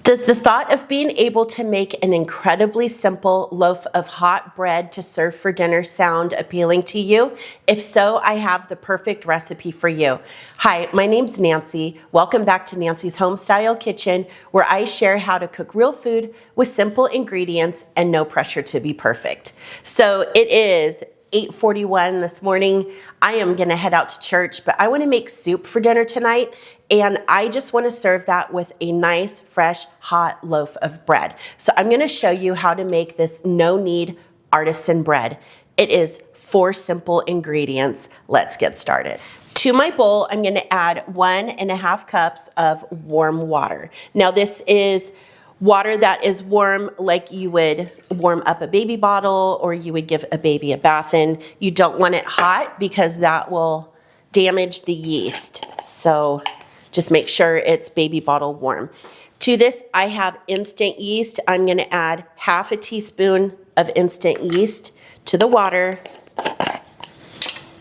Does the thought of being able to make an incredibly simple loaf of hot bread to serve for dinner sound appealing to you? If so, I have the perfect recipe for you. Hi, my name's Nancy. Welcome back to Nancy's Homestyle Kitchen, where I share how to cook real food with simple ingredients and no pressure to be perfect. So it is 8:41 this morning. I am gonna head out to church, but I wanna make soup for dinner tonight, and I just wanna serve that with a nice, fresh, hot loaf of bread. So I'm gonna show you how to make this no-knead artisan bread. It is 4 simple ingredients. Let's get started. To my bowl, I'm gonna add 1.5 cups of warm water. Now this is water that is warm, like you would warm up a baby bottle or you would give a baby a bath in. You don't want it hot because that will damage the yeast. So just make sure it's baby bottle warm. To this, I have instant yeast. I'm gonna add 1/2 teaspoon of instant yeast to the water.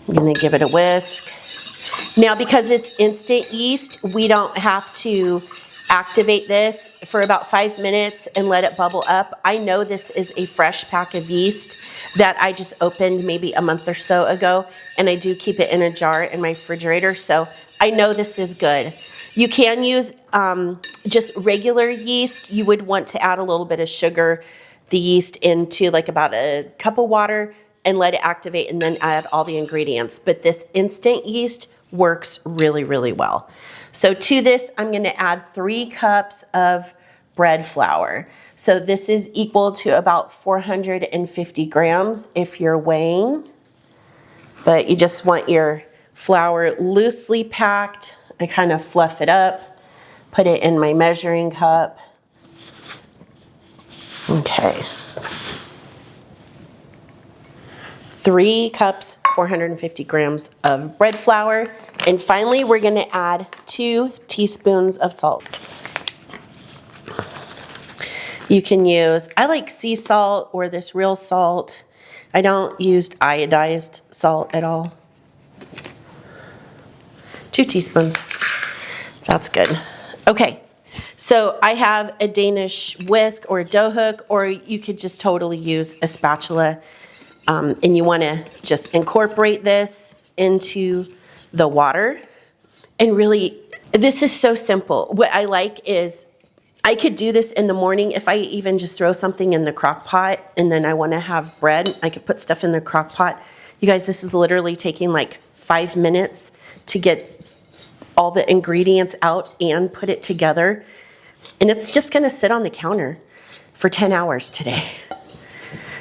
I'm gonna give it a whisk. Now, because it's instant yeast, we don't have to activate this for about 5 minutes and let it bubble up. I know this is a fresh pack of yeast that I just opened maybe a month or so ago, and I do keep it in a jar in my refrigerator, so I know this is good. You can use just regular yeast. You would want to add a little bit of sugar, the yeast, into like about a cup of water and let it activate and then add all the ingredients. But this instant yeast works really, really well. So to this, I'm gonna add 3 cups of bread flour. So this is equal to about 450 grams if you're weighing, but you just want your flour loosely packed. I kind of fluff it up, put it in my measuring cup. Okay. 3 cups, 450 grams of bread flour. And finally, we're gonna add 2 teaspoons of salt. You can use, I like sea salt or this real salt. I don't use iodized salt at all. 2 teaspoons, that's good. Okay, so I have a Danish whisk or a dough hook, or you could just totally use a spatula. And you wanna just incorporate this into the water. And really, this is so simple. What I like is I could do this in the morning if I even just throw something in the crock pot and then I wanna have bread, I could put stuff in the crock pot. You guys, this is literally taking like 5 minutes to get all the ingredients out and put it together. And it's just gonna sit on the counter for 10 hours today.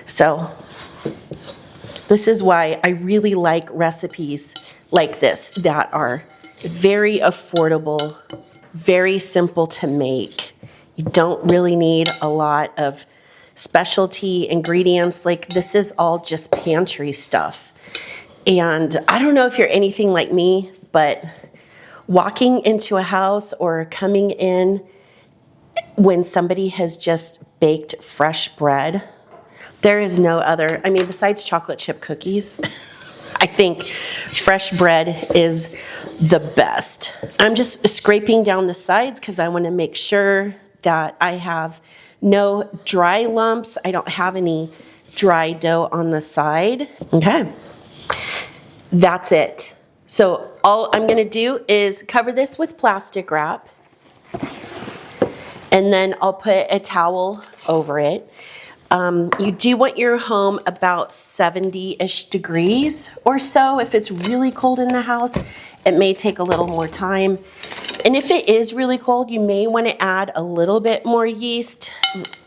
So this is why I really like recipes like this that are very affordable, very simple to make. You don't really need a lot of specialty ingredients. Like this is all just pantry stuff. And I don't know if you're anything like me, but walking into a house or coming in when somebody has just baked fresh bread, there is no other, I mean, besides chocolate chip cookies, I think fresh bread is the best. I'm just scraping down the sides because I want to make sure that I have no dry lumps. I don't have any dry dough on the side. Okay, that's it. So all I'm going to do is cover this with plastic wrap, and then I'll put a towel over it. You do want your home about 70-ish degrees or so. If it's really cold in the house, it may take a little more time. And if it is really cold, you may want to add a little bit more yeast.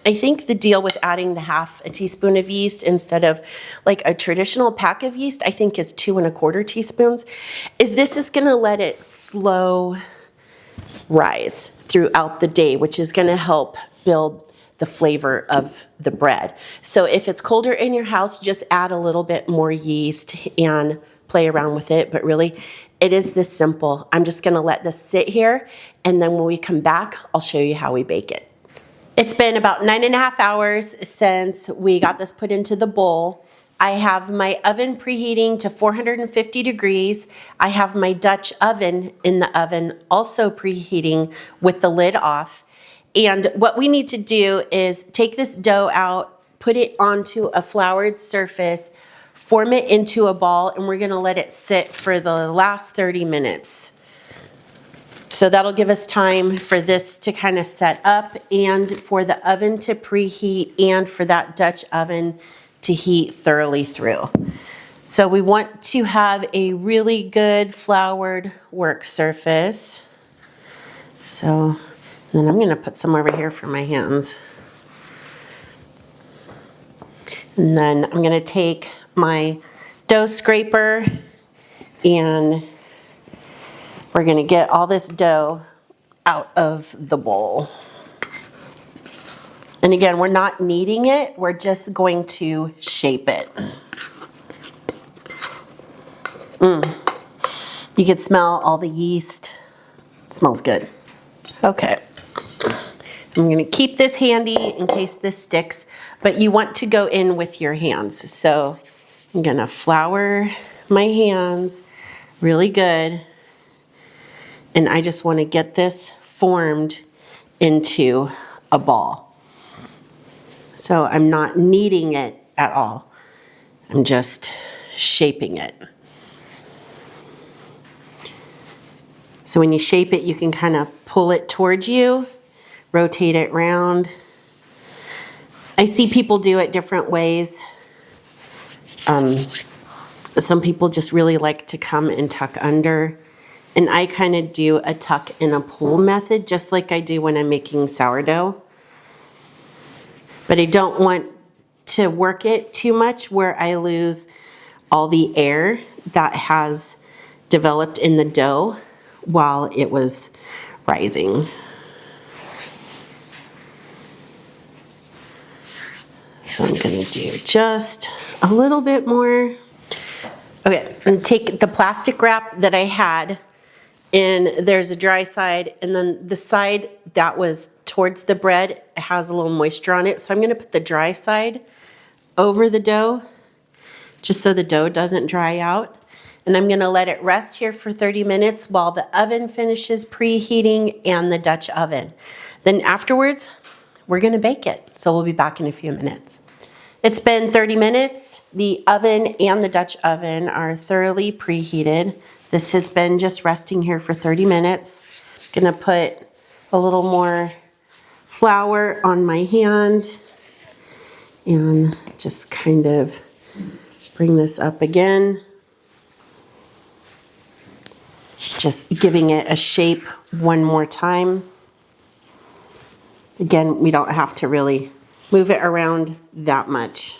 I think the deal with adding the 1/2 teaspoon of yeast instead of like a traditional pack of yeast, I think is 2¼ teaspoons, is this is going to let it slow rise throughout the day, which is going to help build the flavor of the bread. So if it's colder in your house, just add a little bit more yeast and play around with it. But really, it is this simple. I'm just gonna let this sit here, and then when we come back, I'll show you how we bake it. It's been about 9.5 hours since we got this put into the bowl. I have my oven preheating to 450 degrees. I have my Dutch oven in the oven also preheating with the lid off. And what we need to do is take this dough out, put it onto a floured surface, form it into a ball, and we're gonna let it sit for the last 30 minutes. So that'll give us time for this to kind of set up and for the oven to preheat and for that Dutch oven to heat thoroughly through. So we want to have a really good floured work surface. So then I'm gonna put some over here for my hands. And then I'm gonna take my dough scraper and we're gonna get all this dough out of the bowl. And again, we're not kneading it, we're just going to shape it. You can smell all the yeast. It smells good. Okay. I'm gonna keep this handy in case this sticks, but you want to go in with your hands. So I'm gonna flour my hands really good. And I just want to get this formed into a ball. So I'm not kneading it at all. I'm just shaping it. So when you shape it, you can kind of pull it towards you, rotate it round. I see people do it different ways. Some people just really like to come and tuck under. And I kind of do a tuck and a pull method, just like I do when I'm making sourdough. But I don't want to work it too much where I lose all the air that has developed in the dough while it was rising. So I'm gonna do just a little bit more. Okay, and take the plastic wrap that I had, and there's a dry side, and then the side that was towards the bread has a little moisture on it. So I'm gonna put the dry side over the dough, just so the dough doesn't dry out. And I'm gonna let it rest here for 30 minutes while the oven finishes preheating and the Dutch oven. Then afterwards, we're gonna bake it. So we'll be back in a few minutes. It's been 30 minutes. The oven and the Dutch oven are thoroughly preheated. This has been just resting here for 30 minutes. I'm gonna put a little more flour on my hand and just kind of bring this up again. Just giving it a shape one more time. Again, we don't have to really move it around that much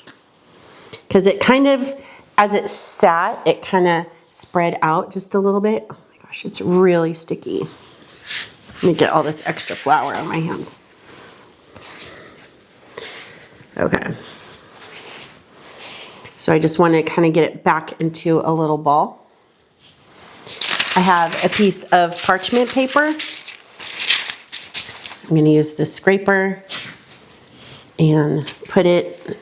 because it kind of, as it sat, it kind of spread out just a little bit. Oh my gosh, it's really sticky. Let me get all this extra flour on my hands. Okay. So I just want to kind of get it back into a little ball. I have a piece of parchment paper. I'm going to use this scraper and put it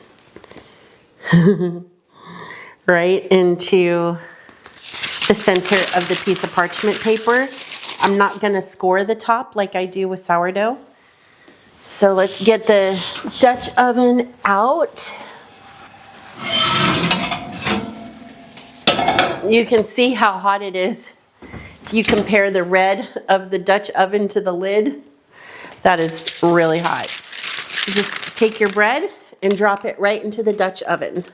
right into the center of the piece of parchment paper. I'm not going to score the top like I do with sourdough. So let's get the Dutch oven out. You can see how hot it is. You compare the red of the Dutch oven to the lid. That is really hot. So just take your bread and drop it right into the Dutch oven.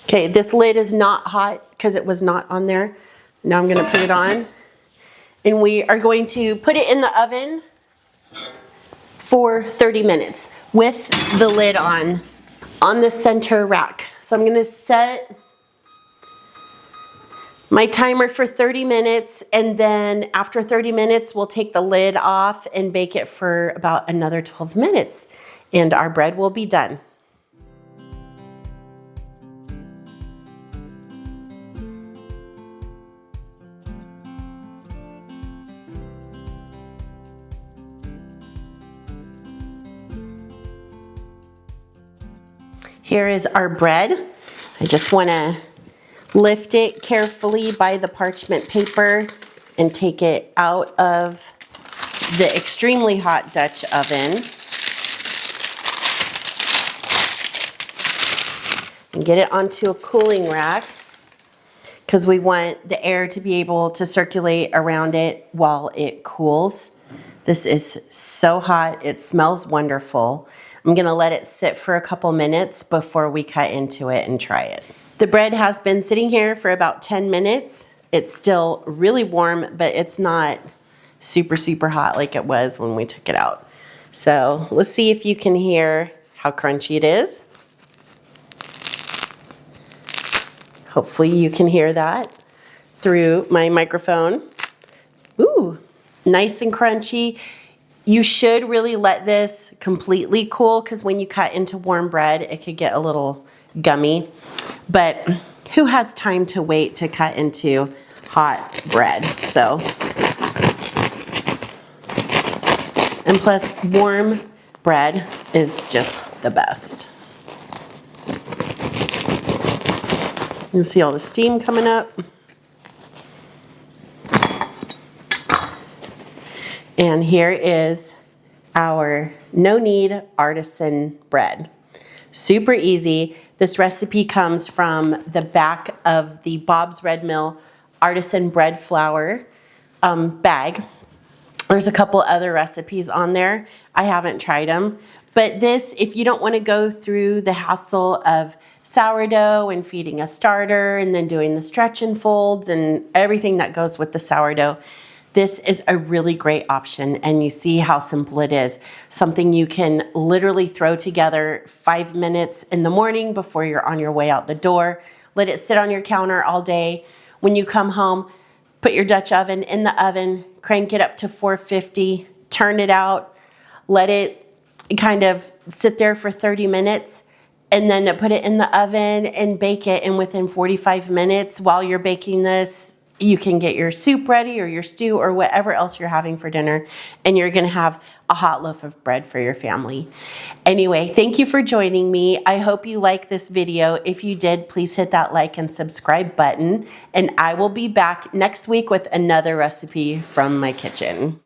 Okay, this lid is not hot because it was not on there. Now I'm gonna put it on. And we are going to put it in the oven for 30 minutes with the lid on the center rack. So I'm gonna set my timer for 30 minutes, and then after 30 minutes, we'll take the lid off and bake it for about another 12 minutes, and our bread will be done. Here is our bread. I just want to lift it carefully by the parchment paper and take it out of the extremely hot Dutch oven and get it onto a cooling rack because we want the air to be able to circulate around it while it cools. This is so hot, it smells wonderful. I'm gonna let it sit for a couple minutes before we cut into it and try it. The bread has been sitting here for about 10 minutes. It's still really warm, but it's not super, super hot like it was when we took it out. So let's see if you can hear how crunchy it is. Hopefully you can hear that through my microphone. Ooh, nice and crunchy. You should really let this completely cool because when you cut into warm bread, it could get a little gummy. But who has time to wait to cut into hot bread? So, and plus warm bread is just the best. You can see all the steam coming up. And here is our no-knead artisan bread. Super easy. This recipe comes from the back of the Bob's Red Mill artisan bread flour bag. There's a couple other recipes on there. I haven't tried them. But this, if you don't want to go through the hassle of sourdough and feeding a starter and then doing the stretch and folds and everything that goes with the sourdough, this is a really great option, and you see how simple it is. Something you can literally throw together 5 minutes in the morning before you're on your way out the door. Let it sit on your counter all day. When you come home, put your Dutch oven in the oven, crank it up to 450, turn it out, let it kind of sit there for 30 minutes, and then put it in the oven and bake it. And within 45 minutes, while you're baking this, you can get your soup ready or your stew or whatever else you're having for dinner, and you're gonna have a hot loaf of bread for your family. Anyway, thank you for joining me. I hope you like this video. If you did, please hit that like and subscribe button, and I will be back next week with another recipe from my kitchen.